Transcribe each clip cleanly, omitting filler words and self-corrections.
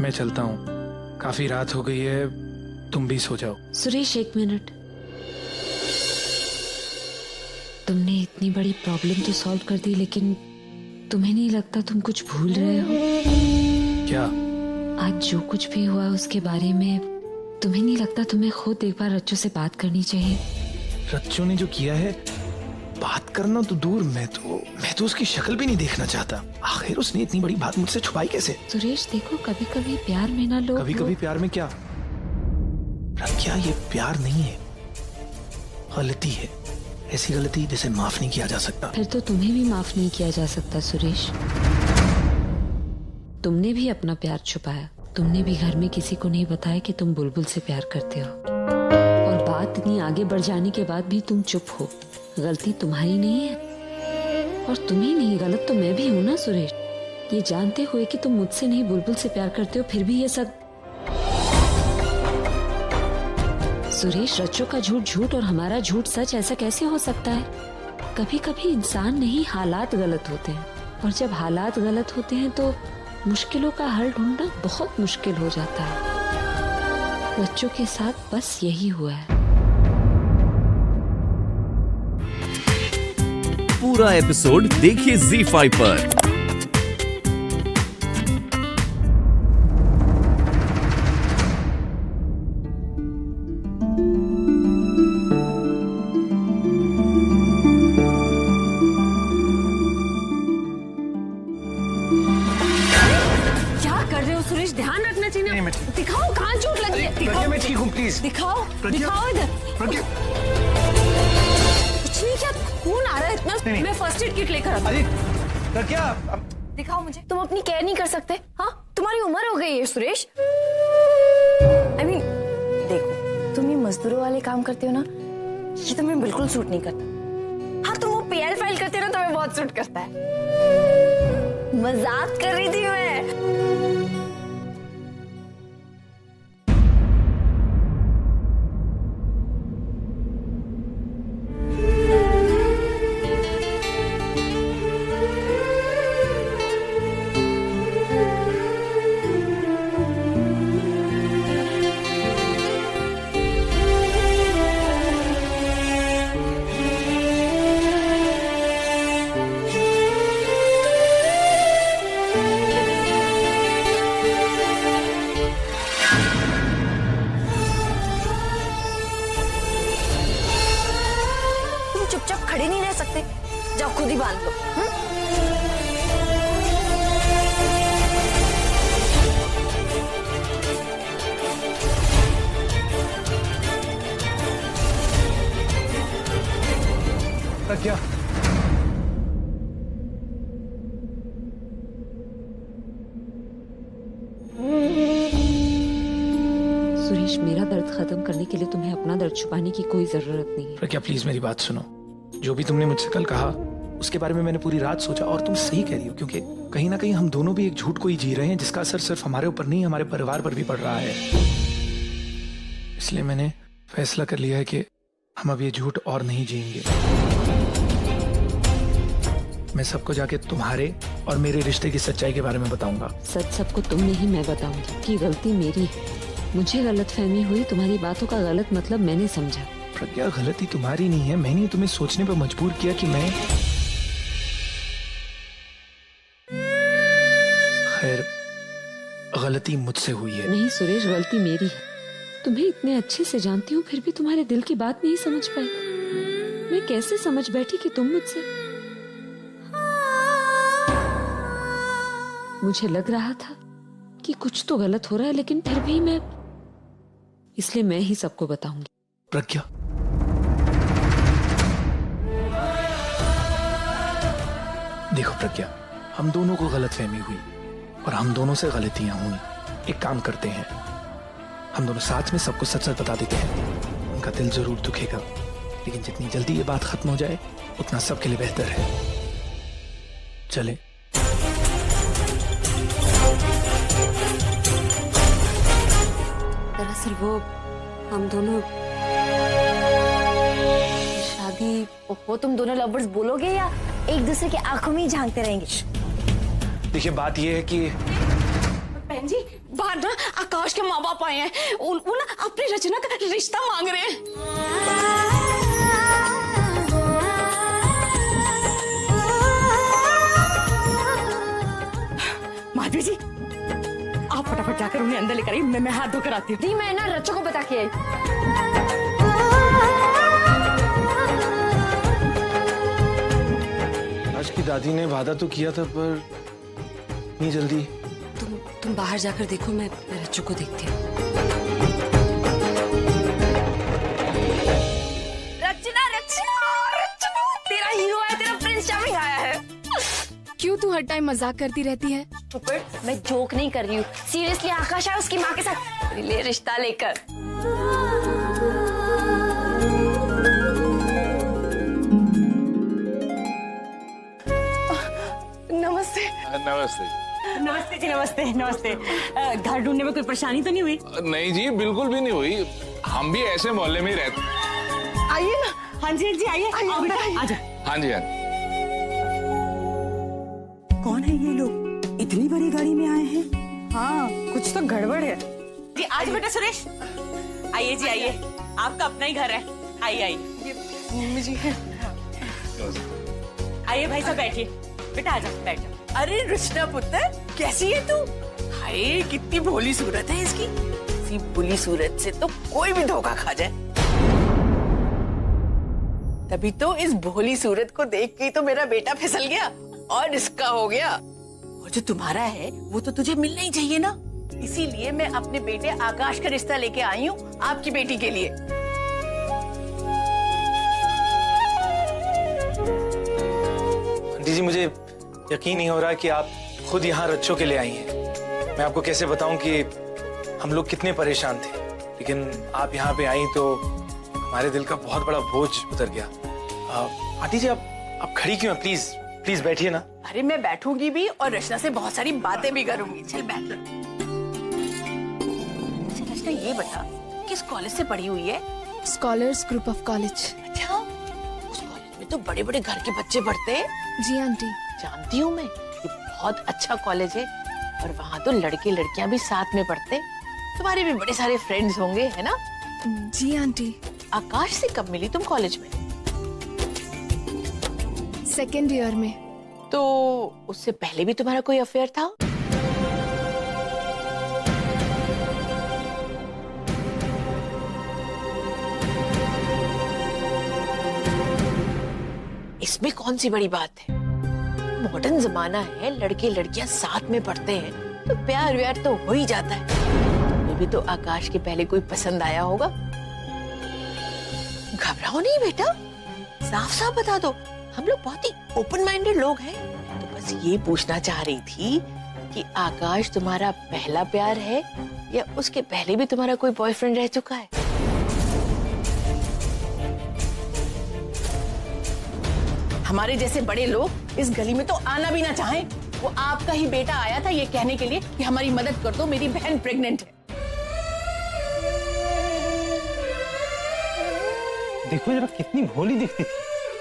मैं चलता हूँ, काफी रात हो गई है, तुम भी सो जाओ। सुरेश, एक मिनट। तुमने इतनी बड़ी प्रॉब्लम तो सॉल्व कर दी, लेकिन तुम्हें नहीं लगता तुम कुछ भूल रहे हो? क्या? आज जो कुछ भी हुआ उसके बारे में तुम्हें नहीं लगता तुम्हें खुद एक बार रच्चू से बात करनी चाहिए? रच्चू ने जो किया है, बात करना तो दूर, मैं तो उसकी शक्ल भी नहीं देखना चाहता। आखिर उसने इतनी बड़ी बात मुझसे छुपाई कैसे? सुरेश देखो, कभी कभी प्यार में ना लोग, कभी कभी प्यार में क्या? क्या ये प्यार नहीं है, गलती है। ऐसी गलती जिसे माफ नहीं किया जा सकता। फिर तो तुम्हें भी माफ नहीं किया जा सकता सुरेश। तुमने भी अपना प्यार छुपाया, तुमने भी घर में किसी को नहीं बताया कि तुम बुलबुल से प्यार करते हो, और बात इतनी आगे बढ़ जाने के बाद भी तुम चुप हो। गलती तुम्हारी नहीं है, और तुम ही नहीं, गलत तो मैं भी हूँ ना सुरेश। ये जानते हुए कि तुम मुझसे नहीं बुलबुल से प्यार करते हो, फिर भी ये सब। सुरेश, रच्चू का झूठ झूठ और हमारा झूठ सच, ऐसा कैसे हो सकता है? कभी कभी इंसान नहीं, हालात गलत होते हैं, और जब हालात गलत होते हैं तो मुश्किलों का हल ढूंढना बहुत मुश्किल हो जाता है। रच्चू के साथ बस यही हुआ है। पूरा एपिसोड देखिए ZEE5 पर। क्या कर रहे हो सुरेश? ध्यान रखना चाहिए ना। दिखाओ कहाँ चोट लगी है, दिखाओ। मैं ठीक हूँ, प्लीज दिखाओ, दिखाओ इधर। कुछ नहीं, क्या खून आ रहा है इतना? मैं फर्स्ट एड किट लेकर आता हूँ। क्या? दिखाओ मुझे। तुम अपनी केयर नहीं कर सकते? हाँ, तुम्हारी उम्र हो गई है सुरेश। देखो, तुम ये मजदूरों वाले काम करते हो ना, ये तुम्हें बिल्कुल सूट नहीं करता। हाँ, तुम वो PL फाइल करते हो ना, तुम्हें बहुत सूट करता है। मजाक कर रही थी मैं। चुपचाप खड़े नहीं रह सकते, जाओ खुद ही बांध लो। क्या? सुरेश, मेरा दर्द खत्म करने के लिए तुम्हें अपना दर्द छुपाने की कोई जरूरत नहीं है। क्या प्लीज मेरी बात सुनो। जो भी तुमने मुझसे कल कहा, उसके बारे में मैंने पूरी रात सोचा, और तुम सही कह रही हो, क्योंकि कहीं ना कहीं हम दोनों भी एक झूठ को ही जी रहे हैं, जिसका असर सिर्फ हमारे ऊपर नहीं, हमारे परिवार पर भी पड़ रहा है। इसलिए मैंने फैसला कर लिया है कि हम अब ये झूठ और नहीं जिएंगे। मैं सबको जाके तुम्हारे और मेरे रिश्ते की सच्चाई के बारे में बताऊंगा। सच सबको तुम नहीं, मैं बताऊंगी कि गलती मेरी है। मुझे गलतफहमी हुई, तुम्हारी बातों का गलत मतलब मैंने समझा। प्रज्ञा, गलती तुम्हारी नहीं है, मैंने तुम्हें सोचने पर मजबूर किया कि मैं। खैर, गलती मुझसे हुई है। नहीं सुरेश, गलती मेरी है। तुम्हें इतने अच्छे से जानती हूँ, फिर भी तुम्हारे दिल की बात नहीं समझ पाई। मैं कैसे समझ बैठी कि तुम मुझसे। मुझे लग रहा था कि कुछ तो गलत हो रहा है, लेकिन फिर भी मैं, इसलिए मैं ही सबको बताऊंगी। प्रज्ञा, देखो प्रज्ञा, हम दोनों को गलतफहमी हुई और हम दोनों से गलतियां हुई। एक काम करते हैं, हम दोनों साथ में सबको सच सच बता देते हैं। उनका दिल जरूर दुखेगा, लेकिन जितनी जल्दी ये बात खत्म हो जाए उतना सबके लिए बेहतर है। चले। दरअसल वो हम दोनों शादी, वो तुम दोनों लवर्स बोलोगे या एक दूसरे की आंखों में ही झांकते रहेंगे? देखिए, बात ये है कि बहन जी, बाहर ना आकाश के माँ बाप आए हैं, वो ना अपनी रचना का रिश्ता मांग रहे हैं। माधवी जी, आप फटाफट जाकर उन्हें अंदर लेकर आइए, मैं हाथ धोकर आती हूँ। मैं ना रच्चों को बता के आई। आज की दादी ने वादा तो किया था, पर इतनी जल्दी। तुम बाहर जाकर देखो, मैं रच्चू को देखती हूँ। रचना रचना रचना, तेरा हीरो है, तेरा प्रिंस चार्मिंग आया है। क्यों तू हर टाइम मजाक करती रहती है? मैं जोक नहीं कर रही हूँ, सीरियसली आकाश है उसकी माँ के साथ ले रिश्ता लेकर। नमस्ते। नमस्ते। नमस्ते जी, नमस्ते नमस्ते। घर ढूंढने में कोई परेशानी तो नहीं हुई? नहीं जी, बिल्कुल भी नहीं हुई। हम भी ऐसे मोहल्ले में ही रहते। आइए ना। हाँ जी आइए। आओ बेटा, आजा। हाँ जी हाँ। कौन है ये लोग? इतनी बड़ी गाड़ी में आए हैं? हाँ, कुछ तो गड़बड़ है जी। आज बेटा सुरेश, आइए जी आइए, आपका अपना ही घर है। आइए आइए। मम्मी जी है। आइए भाई साहब, बैठिए बेटा, आजा बैठ जा। अरे रचना पुत्र, कैसी है तू? हाय, कितनी भोली सूरत है इसकी। इसी भोली सूरत से तो कोई भी धोखा खा जाए। तभी तो इस भोली सूरत को देख के तो मेरा बेटा फिसल गया और इसका हो गया। और जो तुम्हारा है वो तो तुझे मिलना ही चाहिए ना। इसीलिए मैं अपने बेटे आकाश का रिश्ता लेके आई हूँ आपकी बेटी के लिए। आंटी जी, मुझे यकीन नहीं हो रहा कि आप खुद यहाँ रच्चों के लिए आई हैं। मैं आपको कैसे बताऊं कि हम लोग कितने परेशान थे, लेकिन आप यहाँ पे आई तो हमारे दिल का बहुत बड़ा बोझ उतर गया। आंटी जी, आप खड़ी क्यों हैं? प्लीज प्लीज बैठिए ना। अरे मैं बैठूंगी भी और रचना से बहुत सारी बातें भी करूंगी। चल बैठ। अच्छा रचना, ये बता किस कॉलेज से पढ़ी हुई है? Scholars group of college. अच्छा, उस कॉलेज में तो बड़े बड़े घर के बच्चे पढ़ते हैं। जी आंटी। जानती हूँ मैं, ये बहुत अच्छा कॉलेज है और वहाँ तो लड़के लड़कियाँ भी साथ में पढ़ते। तुम्हारे भी बड़े सारे फ्रेंड्स होंगे, है ना? जी आंटी। आकाश से कब मिली तुम कॉलेज में? सेकेंड ईयर में। तो उससे पहले भी तुम्हारा कोई अफेयर था? इसमें कौन सी बड़ी बात है? मॉडर्न जमाना है, लड़के लड़कियां साथ में पढ़ते हैं तो प्यार व्यार तो हो ही जाता है। तुम्हें भी तो आकाश के पहले कोई पसंद आया होगा। घबराओ नहीं बेटा, साफ साफ बता दो। हम लोग बहुत ही ओपन माइंडेड लोग हैं। तो बस ये पूछना चाह रही थी कि आकाश तुम्हारा पहला प्यार है या उसके पहले भी तुम्हारा कोई बॉयफ्रेंड रह चुका है? हमारे जैसे बड़े लोग इस गली में तो आना भी ना चाहें। वो आपका ही बेटा आया था ये कहने के लिए कि हमारी मदद कर दो, मेरी बहन प्रेग्नेंट है। देखो जरा कितनी भोली दिखती थी,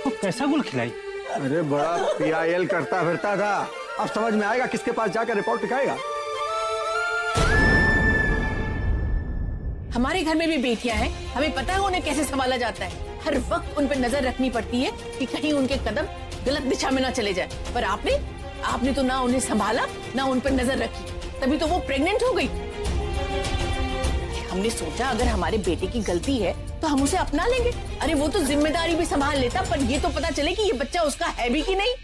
वो कैसा गुल खिलाई। अरे बड़ा PIL करता फिरता था, अब समझ में आएगा किसके पास जाकर रिपोर्ट लिखाएगा। हमारे घर में भी बेटियां हैं, हमें पता है उन्हें कैसे संभाला जाता है। हर वक्त उन पर नजर रखनी पड़ती है कि कहीं उनके कदम गलत दिशा में ना चले जाए। पर आपने तो ना उन्हें संभाला ना उन पर नजर रखी, तभी तो वो प्रेग्नेंट हो गई। हमने सोचा अगर हमारे बेटे की गलती है तो हम उसे अपना लेंगे। अरे वो तो जिम्मेदारी भी संभाल लेता, पर ये तो पता चले कि ये बच्चा उसका है भी कि नहीं।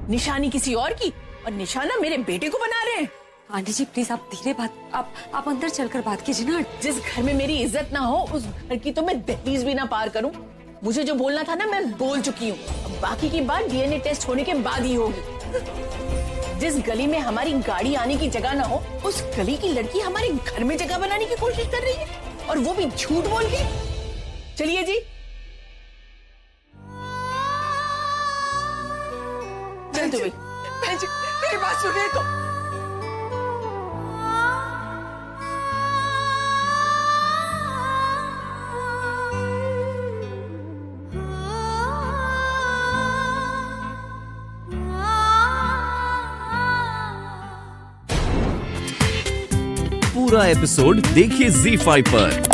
निशानी किसी और की और निशाना मेरे बेटे को बना रहे हैं। आंटी जी प्लीज आप धीरे बात, आप अंदर चलकर बात कीजिए ना। जिस घर में मेरी इज्जत ना हो उस घर की तो मैं दहलीज भी ना पार करूं। मुझे जो बोलना था ना मैं बोल चुकी हूँ, अब बाकी की बात DNA टेस्ट होने के बाद ही होगी। जिस गली में हमारी गाड़ी आने की जगह ना हो उस गली की लड़की हमारे घर में जगह बनाने की कोशिश कर रही है, और वो भी झूठ बोल के। चलिए जी, चल तू भाई। मेरी बात सुनिए तो। पूरा एपिसोड देखिए ZEE5 पर।